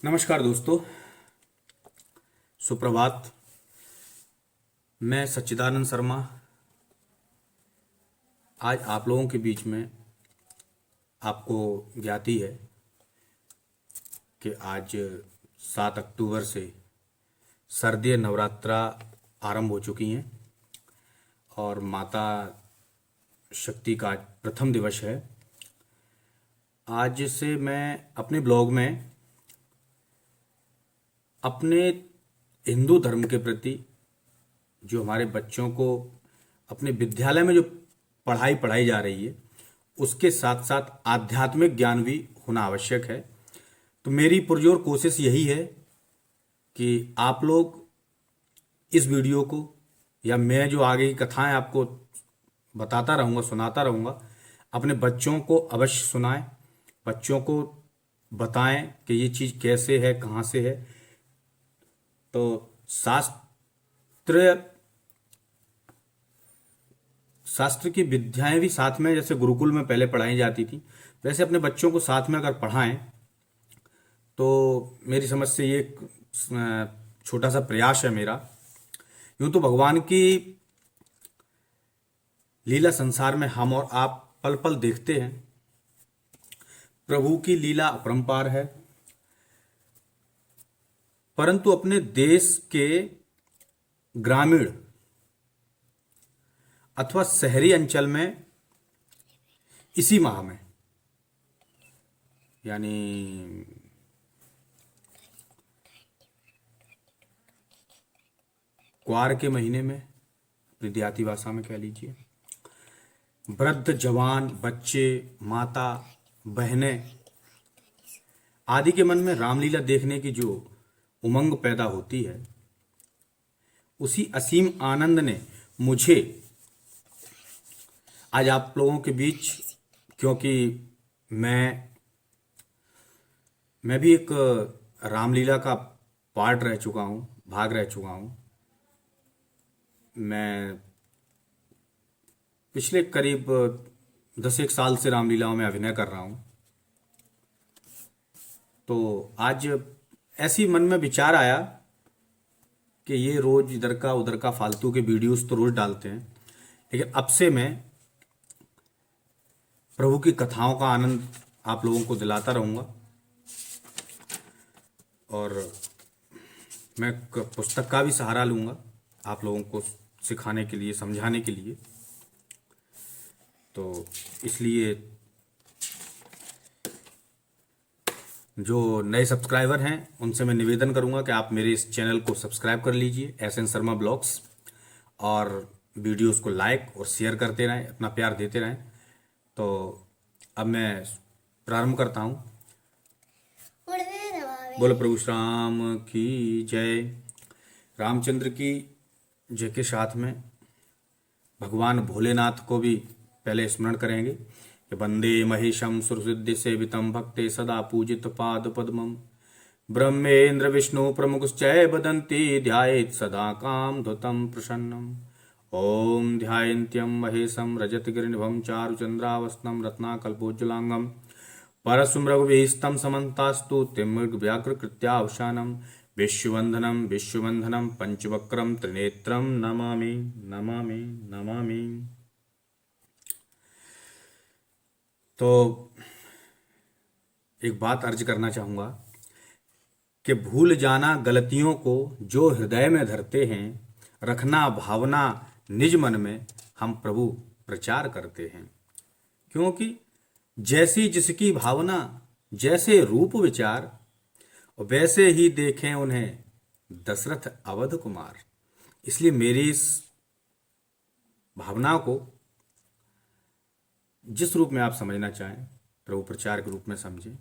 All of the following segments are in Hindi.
नमस्कार दोस्तों, सुप्रभात। मैं सच्चिदानंद शर्मा आज आप लोगों के बीच में आपको ज्ञाति है कि आज 7 अक्टूबर से शारदीय नवरात्रा आरंभ हो चुकी हैं और माता शक्ति का आज प्रथम दिवस है। आज से मैं अपने ब्लॉग में अपने हिंदू धर्म के प्रति जो हमारे बच्चों को अपने विद्यालय में जो पढ़ाई पढ़ाई जा रही है उसके साथ साथ आध्यात्मिक ज्ञान भी होना आवश्यक है। तो मेरी पुरजोर कोशिश यही है कि आप लोग इस वीडियो को या मैं जो आगे की कथाएं आपको बताता रहूँगा, सुनाता रहूँगा, अपने बच्चों को अवश्य सुनाएं, बच्चों को बताएं कि ये चीज़ कैसे है, कहाँ से है। तो शास्त्र की विद्याएं भी साथ में, जैसे गुरुकुल में पहले पढ़ाई जाती थी, वैसे अपने बच्चों को साथ में अगर पढ़ाएं तो मेरी समझ से ये एक छोटा सा प्रयास है मेरा। यूं तो भगवान की लीला संसार में हम और आप पल पल देखते हैं। प्रभु की लीला अपरंपार है, परंतु अपने देश के ग्रामीण अथवा शहरी अंचल में इसी माह में, यानी क्वार के महीने में, अपनी देहाती भाषा में कह लीजिए, वृद्ध, जवान, बच्चे, माता, बहनें आदि के मन में रामलीला देखने की जो उमंग पैदा होती है, उसी असीम आनंद ने मुझे आज आप लोगों के बीच, क्योंकि मैं भी एक रामलीला का पार्ट रह चुका हूँ, भाग रह चुका हूँ। मैं पिछले करीब 10 साल से रामलीलाओं में अभिनय कर रहा हूँ। तो आज ऐसी मन में विचार आया कि ये रोज इधर का उधर का फालतू के वीडियोस तो रोज डालते हैं, लेकिन अब से मैं प्रभु की कथाओं का आनंद आप लोगों को दिलाता रहूँगा। और मैं पुस्तक का भी सहारा लूँगा आप लोगों को सिखाने के लिए, समझाने के लिए। तो इसलिए जो नए सब्सक्राइबर हैं उनसे मैं निवेदन करूंगा कि आप मेरे इस चैनल को सब्सक्राइब कर लीजिए, एसएन शर्मा ब्लॉग्स, और वीडियोस को लाइक और शेयर करते रहें, अपना प्यार देते रहें। तो अब मैं प्रारंभ करता हूं। बोलो प्रभु श्री राम की जय। रामचंद्र की जय के साथ में भगवान भोलेनाथ को भी पहले स्मरण करेंगे कि वंदे महेशम सुरसिद्धि सेवितम भक्ते सदा पूजित पाद पद्मम ब्रह्मेन्द्र विष्णु प्रमुखश्चैव वदन्ति ध्यायेत् सदा काम धुतम प्रसन्नम। ओम ध्यायन्त्यम महेशम रजतगिरिनिभं चारुचंद्रावस्तम रत्नाकल्पोज्ज्वलांगम परशुम रघुवीस्तं समन्तास्तु तिम्मृगव्याघ्रकृत्यावसानं विश्ववंधनम पंचवक्रम त्रिनेत्रम नमामि नमामि नमामि। तो एक बात अर्ज करना चाहूँगा कि भूल जाना गलतियों को जो हृदय में धरते हैं, रखना भावना निज मन में, हम प्रभु प्रचार करते हैं। क्योंकि जैसी जिसकी भावना, जैसे रूप विचार, वैसे ही देखें उन्हें दशरथ अवध कुमार। इसलिए मेरी इस भावना को जिस रूप में आप समझना चाहें, प्रभु प्रचार के रूप में समझें।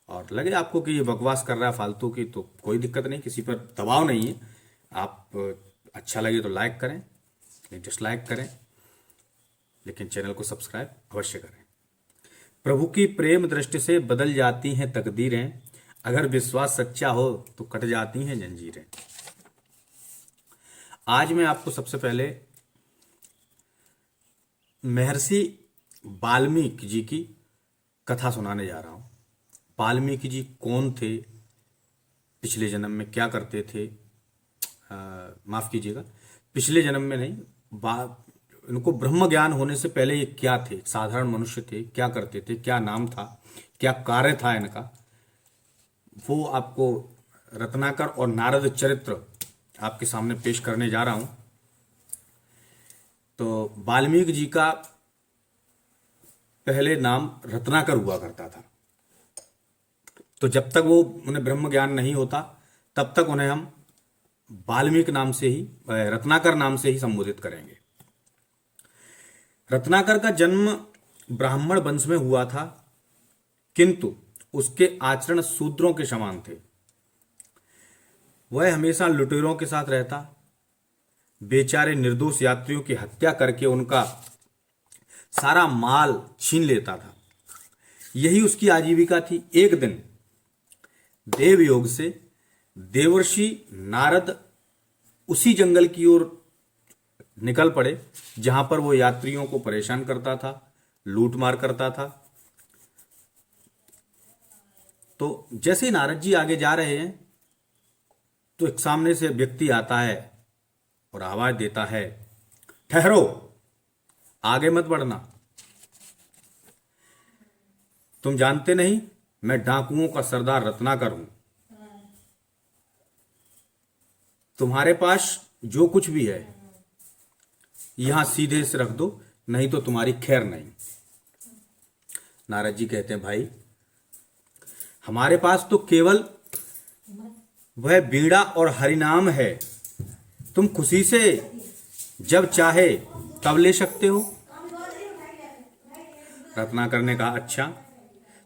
और लगे आपको कि ये बकवास कर रहा है फालतू की, तो कोई दिक्कत नहीं, किसी पर दबाव नहीं है। आप अच्छा लगे तो लाइक करें, डिसलाइक करें, लेकिन चैनल को सब्सक्राइब अवश्य करें। प्रभु की प्रेम दृष्टि से बदल जाती हैं तकदीरें, अगर विश्वास सच्चा हो तो कट जाती हैं जंजीरें। आज मैं आपको सबसे पहले महर्षि वाल्मीकि जी की कथा सुनाने जा रहा हूं। वाल्मीकि जी कौन थे, पिछले जन्म में क्या करते थे, माफ कीजिएगा, पिछले जन्म में नहीं, इनको ब्रह्म ज्ञान होने से पहले ये क्या थे, साधारण मनुष्य थे, क्या करते थे, क्या नाम था, क्या कार्य था इनका, वो आपको रत्नाकर और नारद चरित्र आपके सामने पेश करने जा रहा हूं। तो वाल्मीकि जी का पहले नाम रत्नाकर हुआ करता था। तो जब तक वो उन्हें ब्रह्म ज्ञान नहीं होता तब तक उन्हें हम वाल्मीकि नाम से ही, रत्नाकर नाम से ही संबोधित करेंगे। रत्नाकर का जन्म ब्राह्मण वंश में हुआ था, किंतु उसके आचरण शूद्रों के समान थे। वह हमेशा लुटेरों के साथ रहता, बेचारे निर्दोष यात्रियों की हत्या करके उनका सारा माल छीन लेता था। यही उसकी आजीविका थी। एक दिन देव योग से देवर्षि नारद उसी जंगल की ओर निकल पड़े जहां पर वो यात्रियों को परेशान करता था, लूट मार करता था। तो जैसे ही नारद जी आगे जा रहे हैं तो एक सामने से व्यक्ति आता है और आवाज देता है, ठहरो, आगे मत बढ़ना। तुम जानते नहीं मैं डाकुओं का सरदार रत्नाकर हूं। तुम्हारे पास जो कुछ भी है यहां सीधे से रख दो, नहीं तो तुम्हारी खैर नहीं। नारद जी कहते हैं, भाई हमारे पास तो केवल वह बीड़ा और हरिनाम है, तुम खुशी से जब चाहे तब ले सकते हो। रत्नाकर ने कहा, अच्छा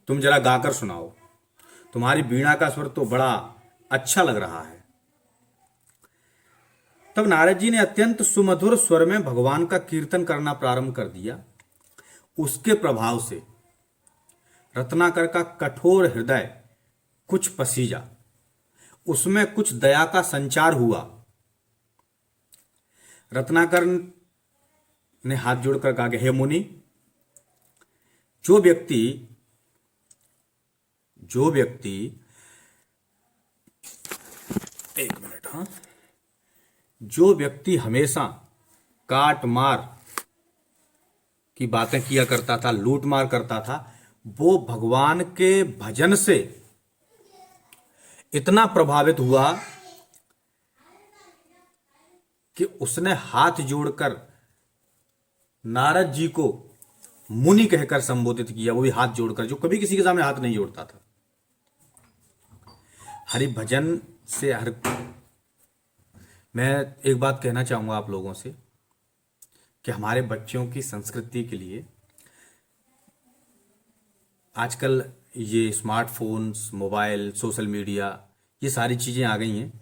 तुम जरा गाकर सुनाओ, तुम्हारी बीड़ा का स्वर तो बड़ा अच्छा लग रहा है। तब नारद जी ने अत्यंत सुमधुर स्वर में भगवान का कीर्तन करना प्रारंभ कर दिया। उसके प्रभाव से रत्नाकर का कठोर हृदय कुछ पसीजा, उसमें कुछ दया का संचार हुआ। रत्नाकर ने हाथ जोड़कर कहा कि हे मुनि, जो व्यक्ति एक मिनट, हाँ, जो व्यक्ति हमेशा काट मार की बातें किया करता था, लूट मार करता था, वो भगवान के भजन से इतना प्रभावित हुआ कि उसने हाथ जोड़कर नारद जी को मुनि कहकर संबोधित किया, वो भी हाथ जोड़कर, जो कभी किसी के सामने हाथ नहीं जोड़ता था। हरि भजन से मैं एक बात कहना चाहूंगा आप लोगों से कि हमारे बच्चों की संस्कृति के लिए आजकल ये स्मार्टफोन्स, मोबाइल, सोशल मीडिया, ये सारी चीजें आ गई हैं,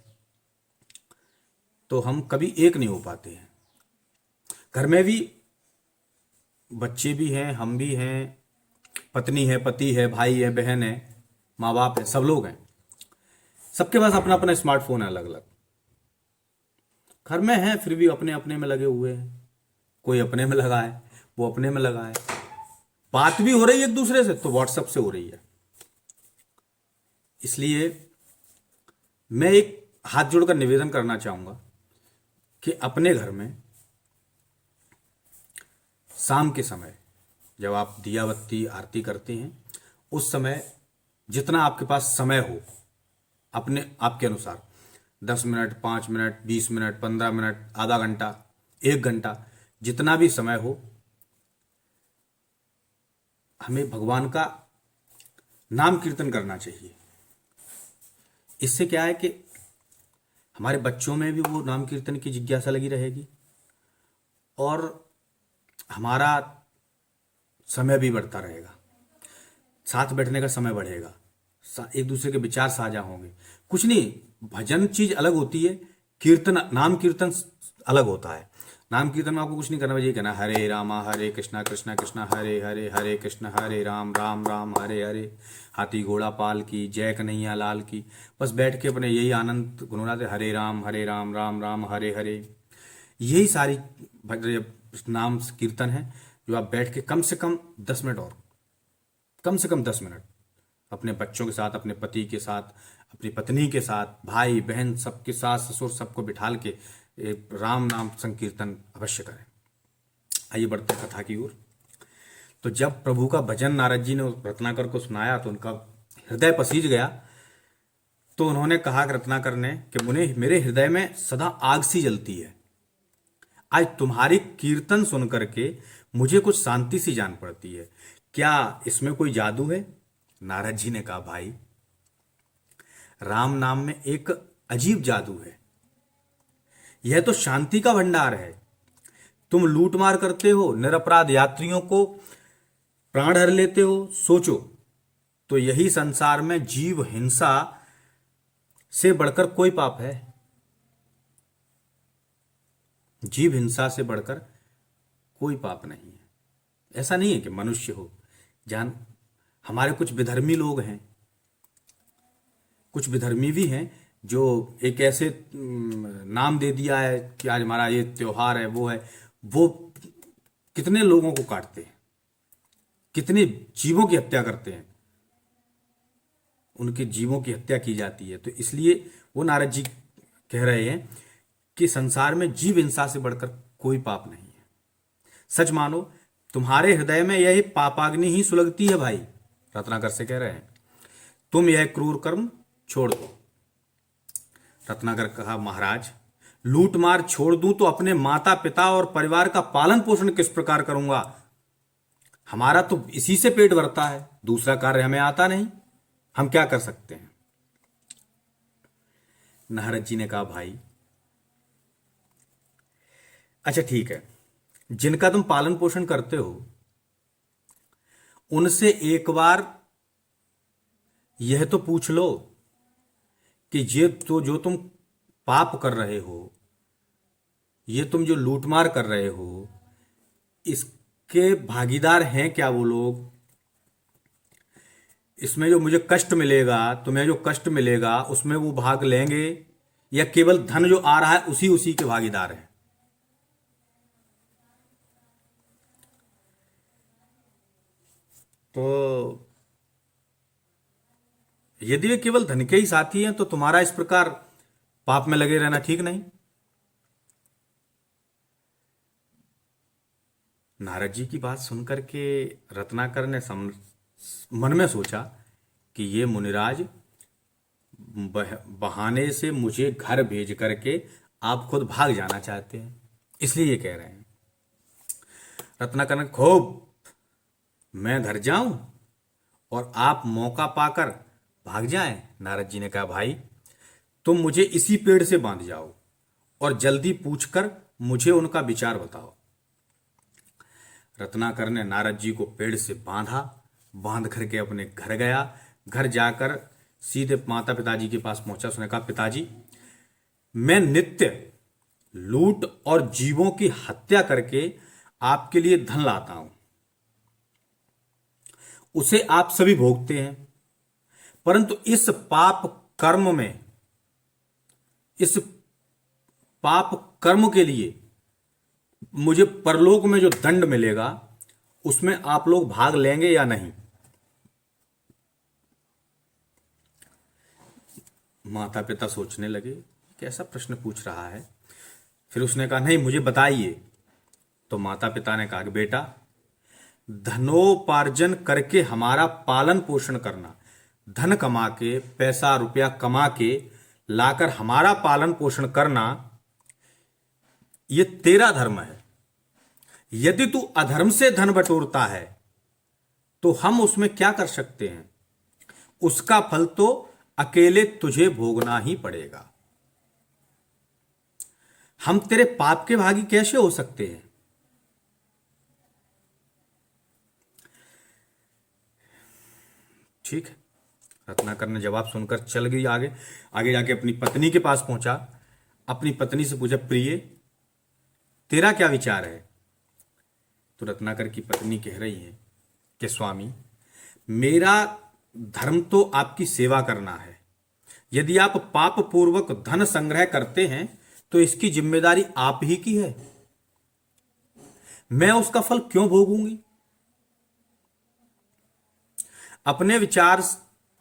तो हम कभी एक नहीं हो पाते हैं। घर में भी बच्चे भी हैं, हम भी हैं, पत्नी है, पति है, भाई है, बहन है, माँ बाप है, सब लोग हैं। सबके पास अपना अपना स्मार्टफोन है, अलग अलग घर में है, फिर भी अपने अपने में लगे हुए हैं। कोई अपने में लगा है, वो अपने में लगा है। बात भी हो रही है एक दूसरे से तो व्हाट्सएप से हो रही है। इसलिए मैं एक हाथ जोड़कर निवेदन करना चाहूंगा कि अपने घर में शाम के समय जब आप दिया बत्ती आरती करते हैं, उस समय जितना आपके पास समय हो, अपने आपके अनुसार 10 मिनट, 5 मिनट, 20 मिनट, 15 मिनट, आधा घंटा, 1 घंटा, जितना भी समय हो, हमें भगवान का नाम कीर्तन करना चाहिए। इससे क्या है कि हमारे बच्चों में भी वो नाम कीर्तन की जिज्ञासा लगी रहेगी और हमारा समय भी बढ़ता रहेगा, साथ बैठने का समय बढ़ेगा, एक दूसरे के विचार साझा होंगे। कुछ नहीं, भजन चीज अलग होती है, कीर्तन, नाम कीर्तन अलग होता है। नाम कीर्तन में आपको कुछ नहीं करना, बस ये कहना हरे रामा हरे कृष्णा कृष्णा कृष्णा हरे हरे, हरे कृष्ण हरे राम राम राम हरे हरे, हाथी घोड़ा पाल की, जय कन्हैया लाल की। बस बैठ के अपने यही आनंद गुनगुनाते, हरे राम राम राम हरे हरे। यही सारी नाम कीर्तन है जो आप बैठ के कम से कम 10 मिनट, और कम से कम 10 मिनट अपने बच्चों के साथ, अपने पति के साथ, अपनी पत्नी के साथ, भाई बहन सबके सास ससुर सबको बिठाल के राम नाम संकीर्तन अवश्य करें। आइए बढ़ते हैं कथा की ओर। तो जब प्रभु का भजन नारद जी ने रत्नाकर को सुनाया तो उनका हृदय पसीज गया। तो उन्होंने कहा रत्नाकर ने कि मुने, मेरे हृदय में सदा आग सी जलती है। आज तुम्हारी कीर्तन सुन करके मुझे कुछ शांति सी जान पड़ती है। क्या इसमें कोई जादू है? नारद जी ने कहा, भाई राम नाम में एक अजीब जादू है। यह तो शांति का भंडार है। तुम लूटमार करते हो, निरपराध यात्रियों को प्राण हर लेते हो। सोचो तो यही संसार में जीव हिंसा से बढ़कर कोई पाप है? जीव हिंसा से बढ़कर कोई पाप नहीं है। ऐसा नहीं है कि मनुष्य हो, जान हमारे कुछ विधर्मी लोग हैं, कुछ विधर्मी भी हैं जो एक ऐसे नाम दे दिया है कि आज हमारा ये त्योहार है, वो कितने लोगों को काटते हैं, कितने जीवों की हत्या करते हैं, उनके जीवों की हत्या की जाती है। तो इसलिए वो नारद जी कह रहे हैं कि संसार में जीव हिंसा से बढ़कर कोई पाप नहीं है। सच मानो तुम्हारे हृदय में यह पापाग्नि ही सुलगती है। भाई रत्नाकर से कह रहे हैं, तुम यह क्रूर कर्म छोड़ दो। रत्नाकर कहा, महाराज लूट मार छोड़ दूं तो अपने माता पिता और परिवार का पालन पोषण किस प्रकार करूंगा? हमारा तो इसी से पेट भरता है, दूसरा कार्य हमें आता नहीं, हम क्या कर सकते हैं? नारद जी ने कहा, भाई अच्छा ठीक है, जिनका तुम पालन पोषण करते हो उनसे एक बार यह तो पूछ लो कि ये तो जो तुम पाप कर रहे हो, ये तुम जो लूटमार कर रहे हो, इसके भागीदार हैं क्या वो लोग? इसमें जो मुझे कष्ट मिलेगा, तुम्हें जो कष्ट मिलेगा, उसमें वो भाग लेंगे या केवल धन जो आ रहा है उसी उसी के भागीदार हैं? तो यदि वे केवल धन के ही साथी हैं तो तुम्हारा इस प्रकार पाप में लगे रहना ठीक नहीं। नारद जी की बात सुनकर के रत्नाकर ने मन में सोचा कि ये मुनिराज बहाने से मुझे घर भेज करके आप खुद भाग जाना चाहते हैं, इसलिए ये कह रहे हैं। रत्नाकर ने, खूब मैं घर जाऊं और आप मौका पाकर भाग जाएं? नारद जी ने कहा, भाई तुम मुझे इसी पेड़ से बांध जाओ और जल्दी पूछकर मुझे उनका विचार बताओ। रत्नाकर ने नारद जी को पेड़ से बांध करके अपने घर गया। घर जाकर सीधे माता पिताजी के पास पहुंचा। उसने कहा, पिताजी मैं नित्य लूट और जीवों की हत्या करके आपके लिए धन लाता हूं, उसे आप सभी भोगते हैं, परंतु इस पाप कर्म के लिए मुझे परलोक में जो दंड मिलेगा उसमें आप लोग भाग लेंगे या नहीं? माता पिता सोचने लगे, कैसा प्रश्न पूछ रहा है। फिर उसने कहा, नहीं मुझे बताइए। तो माता पिता ने कहा कि बेटा, धनोपार्जन करके हमारा पालन पोषण करना, धन कमा के, पैसा रुपया कमा के लाकर हमारा पालन पोषण करना, यह तेरा धर्म है। यदि तू अधर्म से धन बटोरता है तो हम उसमें क्या कर सकते हैं? उसका फल तो अकेले तुझे भोगना ही पड़ेगा। हम तेरे पाप के भागी कैसे हो सकते हैं? ठीक है, रत्नाकर ने जवाब सुनकर चल गई आगे। आगे जाके अपनी पत्नी के पास पहुंचा। अपनी पत्नी से पूछा, प्रिय तेरा क्या विचार है? तो रत्नाकर की पत्नी कह रही है कि स्वामी, मेरा धर्म तो आपकी सेवा करना है। यदि आप पाप पूर्वक धन संग्रह करते हैं तो इसकी जिम्मेदारी आप ही की है, मैं उसका फल क्यों भोगूंगी? अपने विचार